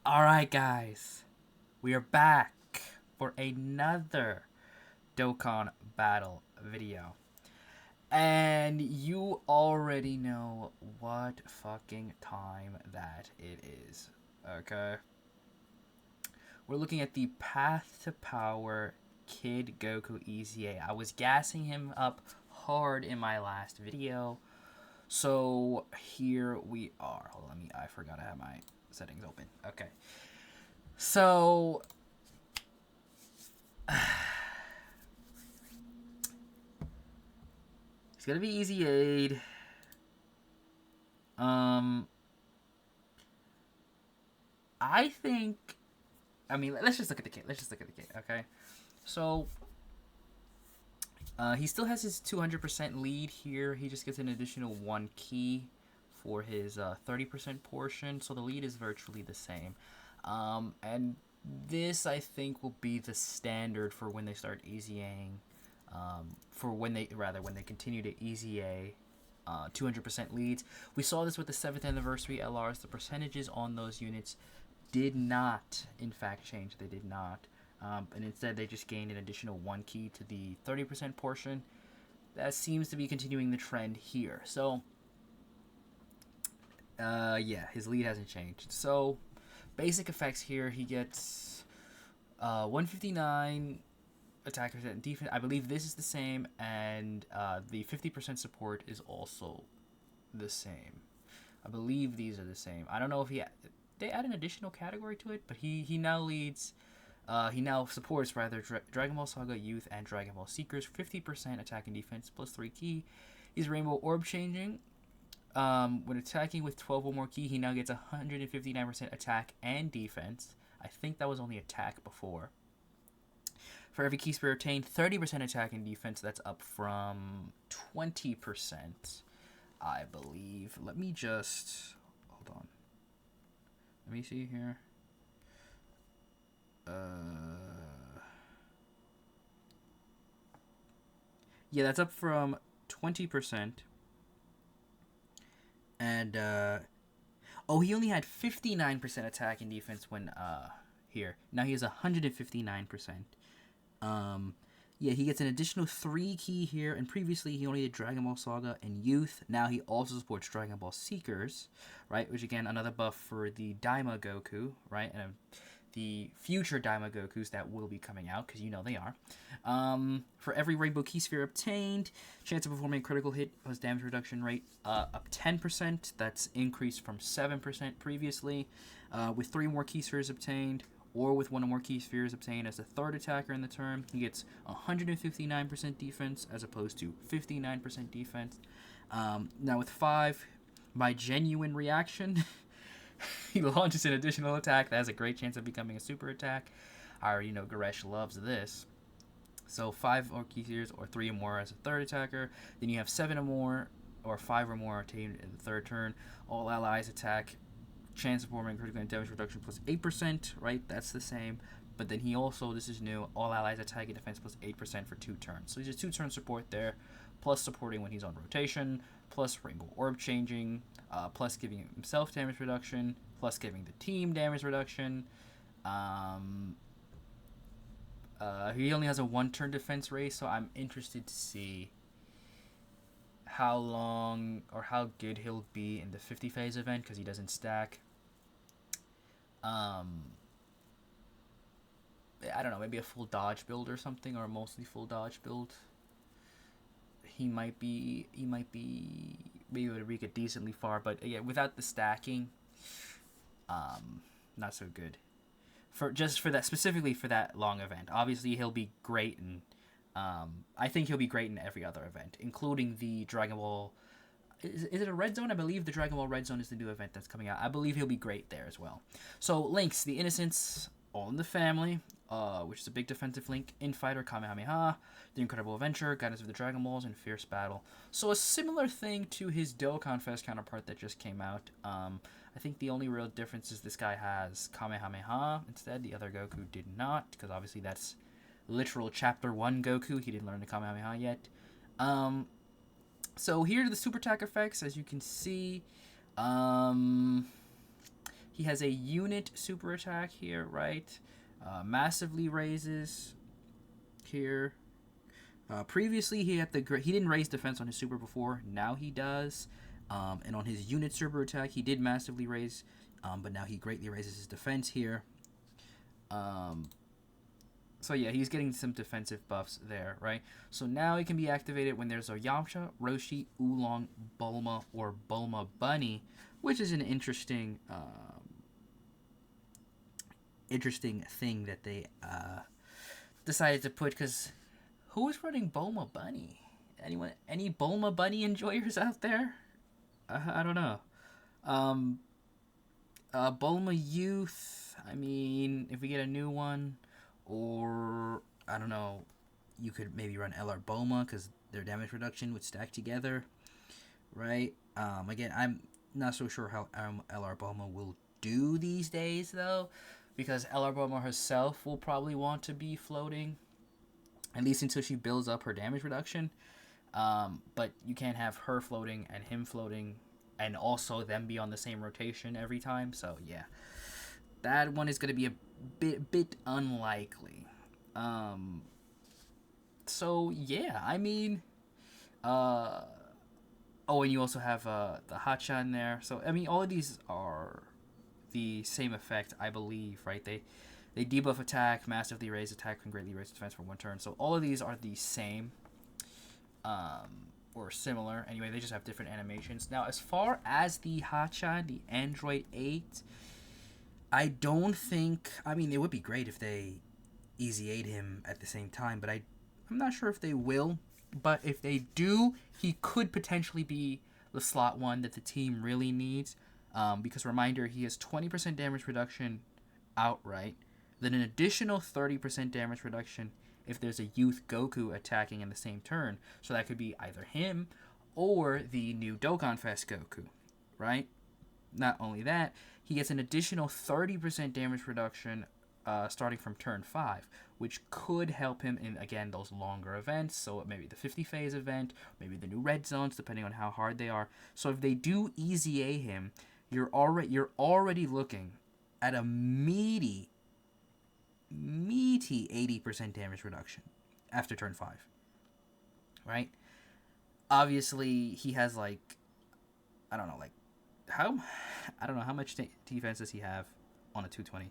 Alright, guys. We are back for another Dokkan battle video. And you already know what fucking time that it is. Okay? We're looking at the Path to Power Kid Goku EZA. I was gassing him up hard in my last video. So here we are. Hold on, I forgot I have my settings open. Okay. So it's gonna be easy aid. I think. I mean, let's just look at the kit. Okay. So he still has his 200% lead here. He just gets an additional 1 key for his 30% portion. So the lead is virtually the same. And this, I think, will be the standard for when they start EZAing. When they continue to EZA 200% leads. We saw this with the 7th anniversary LRs. The percentages on those units did not, in fact, change. They did not. And instead, they just gained an additional 1 key to the 30% portion. That seems to be continuing the trend here. So, yeah, his lead hasn't changed. So, basic effects here, he gets 159 attack and defense. I believe this is the same, and the 50% support is also the same. I believe these are the same. I don't know if they add an additional category to it, but he now leads. He now supports Dragon Ball Saga Youth and Dragon Ball Seekers. 50% attack and defense plus 3 key. He's Rainbow Orb changing. When attacking with 12 or more key, he now gets 159% attack and defense. I think that was only attack before. For every key sphere obtained, 30% attack and defense. That's up from 20%, I believe. Let me just... Hold on. Let me see here. Yeah, that's up from 20%. And, oh, he only had 59% attack and defense when, here. Now he has 159%. Yeah, he gets an additional 3 key here, and previously he only did Dragon Ball Saga and Youth. Now he also supports Dragon Ball Seekers, right? Which, again, another buff for the Daima Goku, right? And the future Daima Gokus that will be coming out, because you know they are. For every Rainbow Key Sphere obtained, chance of performing a critical hit plus damage reduction rate up 10%. That's increased from 7% previously. With 3 more Key Spheres obtained, or with 1 or more Key Spheres obtained as a 3rd attacker in the turn, he gets 159% defense as opposed to 59% defense. Now with 5, by genuine reaction, he launches an additional attack that has a great chance of becoming a super attack. I already know Goresh loves this. So 5 or Key Spheres or 3 or more as a 3rd attacker. Then you have 7 or more or 5 or more obtained in the 3rd turn. All allies attack. Chance of performing critical and damage reduction plus 8%, right? That's the same. But then he also, this is new, all allies attack and defense plus 8% for 2 turns. So he's just 2 turn support there, plus supporting when he's on rotation, plus Rainbow Orb changing, plus giving himself damage reduction, plus giving the team damage reduction. He only has a 1 turn defense race, so I'm interested to see how long or how good he'll be in the 50 phase event, because he doesn't stack. I don't know, maybe a full dodge build or something, or a mostly full dodge build. He might be maybe able to reach it decently far, but yeah, without the stacking, not so good. Specifically for that long event. Obviously, he'll be great, and I think he'll be great in every other event, including the Dragon Ball. Is it a Red Zone? I believe the Dragon Ball Red Zone is the new event that's coming out. I believe he'll be great there as well. So, links. The Innocents, All in the Family, which is a big defensive link. Infighter, Kamehameha, The Incredible Adventure, Guidance of the Dragon Balls, and Fierce Battle. So, a similar thing to his Dokkan Fest counterpart that just came out. I think the only real difference is this guy has Kamehameha instead. The other Goku did not, because obviously that's literal Chapter 1 Goku. He didn't learn the Kamehameha yet. So here are the super attack effects. As you can see, he has a unit super attack here, right? Massively raises here. Previously, he didn't raise defense on his super before. Now he does. And on his unit super attack, he did massively raise, but now he greatly raises his defense here. So yeah, he's getting some defensive buffs there, right? So now he can be activated when there's a Yamcha, Roshi, Oolong, Bulma, or Bulma Bunny, which is an interesting thing that they decided to put, because who is running Bulma Bunny? Anyone? Any Bulma Bunny enjoyers out there? I don't know. Bulma Youth. I mean, if we get a new one, or I don't know, you could maybe run LR Bulma because their damage reduction would stack together, right? Again, I'm not so sure how LR Bulma will do these days though, because LR Bulma herself will probably want to be floating, at least until she builds up her damage reduction. But you can't have her floating and him floating and also them be on the same rotation every time. So yeah, that one is going to be a bit unlikely. So yeah, I mean, oh, and you also have the Hacha in there. So I mean, all of these are the same effect, I believe, right? They debuff attack, massively raise attack, and greatly raise defense for 1 turn. So all of these are the same. Or similar. Anyway, they just have different animations. Now, as far as the Hacha, the Android 8, I don't think... I mean, it would be great if they EZA'd him at the same time, but I'm not sure if they will. But if they do, he could potentially be the slot one that the team really needs. Because, reminder, he has 20% damage reduction outright. Then an additional 30% damage reduction if there's a youth Goku attacking in the same turn. So that could be either him or the new Dokkan Fest Goku, right? Not only that, he gets an additional 30% damage reduction starting from turn 5, which could help him in, again, those longer events. So maybe the 50 phase event, maybe the new red zones, depending on how hard they are. So if they do EZA him, you're already looking at a meaty 80% damage reduction after turn 5, right? Obviously, he has how much defense does he have on a 220.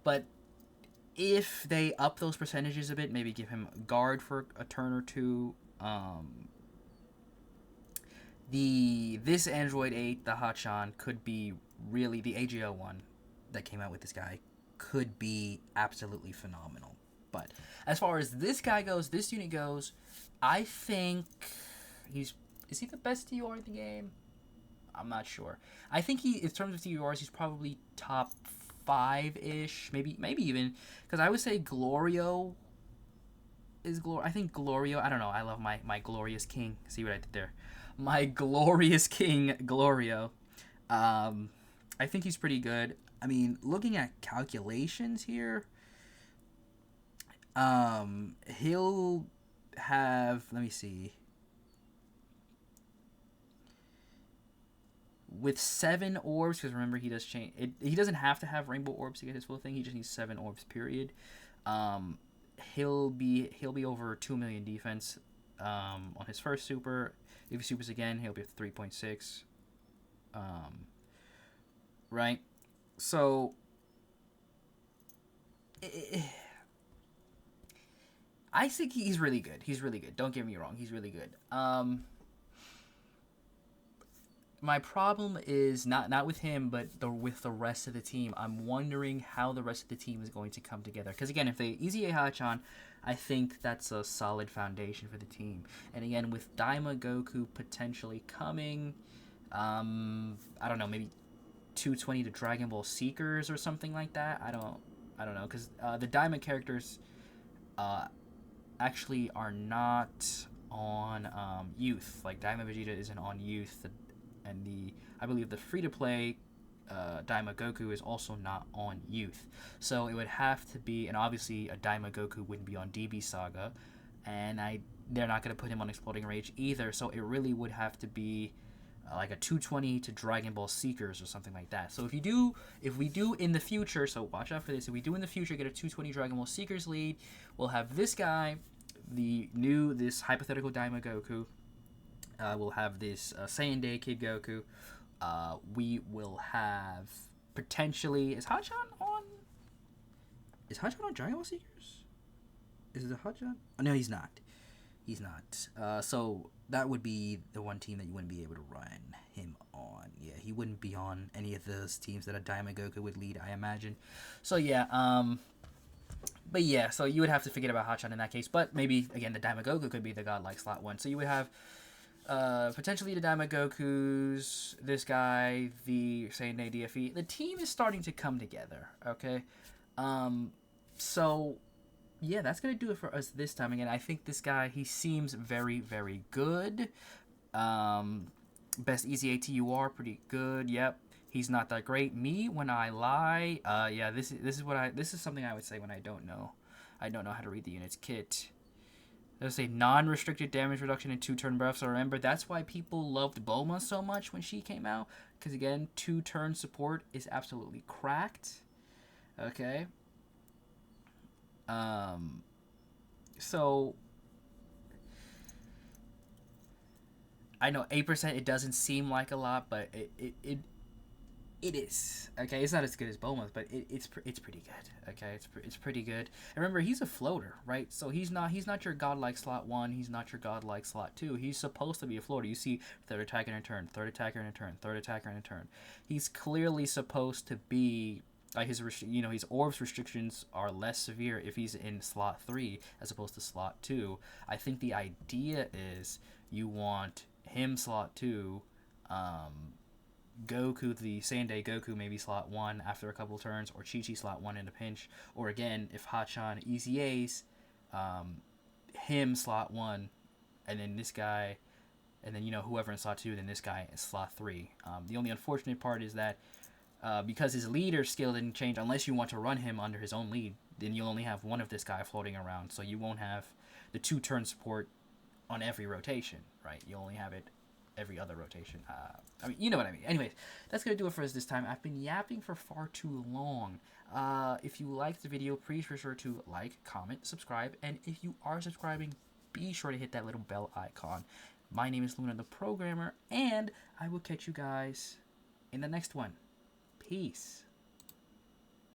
But if they up those percentages a bit, maybe give him guard for a turn or two. This Android 8, the Hachan, could be really the AGO one that came out with this guy. Could be absolutely phenomenal. But as far as this unit goes, I think is he the best TUR in the game? I'm not sure. I think in terms of TURs, he's probably top 5-ish, maybe even, because I would say Glorio is I think Glorio, I don't know, I love my glorious king. See what I did there? My glorious king, Glorio. I think he's pretty good. I mean, looking at calculations here, he'll have, let me see, with 7 orbs, because remember, he does change it. He doesn't have to have rainbow orbs to get his full thing. He just needs 7 orbs, period. He'll be over 2 million defense on his first super. If he supers again, he'll be at 3.6. Right? So, I think he's really good. He's really good. Don't get me wrong. He's really good. My problem is not with him, but with the rest of the team. I'm wondering how the rest of the team is going to come together. Because, again, if they EZA Hachan, I think that's a solid foundation for the team. And, again, with Daima Goku potentially coming, I don't know, maybe 220 to Dragon Ball Seekers or something like that. I don't know, because the Daima characters actually are not on Youth. Like, Daima Vegeta isn't on Youth, and I believe the free-to-play Daima Goku is also not on Youth. So it would have to be, and obviously a Daima Goku wouldn't be on DB Saga, and they're not going to put him on Exploding Rage either, so it really would have to be like a 220 to Dragon Ball Seekers or something like that. So if we do in the future, so watch out for this. If we do in the future get a 220 Dragon Ball Seekers lead, we'll have this guy, this hypothetical Daima Goku. We'll have this Saiyan Day Kid Goku. We will have potentially is Hachan on Dragon Ball Seekers? Is it Hachan? Oh, no, he's not. He's not. So that would be the one team that you wouldn't be able to run him on. Yeah, he wouldn't be on any of those teams that a Daima Goku would lead, I imagine. So yeah, but yeah, so you would have to forget about Hachan in that case. But maybe again, the Daima Goku could be the godlike slot one. So you would have potentially the Daima Gokus, this guy, the Saiyan Day DFE. The team is starting to come together. Okay, so yeah, that's gonna do it for us this time. Again, I think this guy, he seems very, very good. Best EZA TUR, pretty good. Yep, he's not that great. Me when I lie. Yeah, this is something I would say when I don't know how to read the unit's kit. There's a non-restricted damage reduction in 2-turn buffs. So remember, that's why people loved Bulma so much when she came out. Because again, 2-turn support is absolutely cracked. Okay. So I know 8%. It doesn't seem like a lot, but it is. Okay, it's not as good as Bulma's, but it's pretty good. Okay, it's pretty good. And remember, he's a floater, right? So he's not your godlike slot 1. He's not your godlike slot 2. He's supposed to be a floater. You see, third attacker in a turn, third attacker in a turn, third attacker in a turn. He's clearly supposed to be. Like his orbs restrictions are less severe if he's in slot 3 as opposed to slot 2. I think the idea is you want him slot 2, Goku, the Saiyan Day Goku, maybe slot 1 after a couple turns, or Chi-Chi slot 1 in a pinch, or again, if Hachan EZA's, him slot 1, and then this guy, and then whoever in slot 2, then this guy in slot 3. The only unfortunate part is that because his leader skill didn't change, unless you want to run him under his own lead, then you'll only have one of this guy floating around, so you won't have the 2-turn support on every rotation, right? You only have it every other rotation. I mean, you know what I mean. Anyways, that's going to do it for us this time. I've been yapping for far too long. If you liked the video, please be sure to like, comment, subscribe, and if you are subscribing, be sure to hit that little bell icon. My name is Luna the Programmer, and I will catch you guys in the next one. Peace.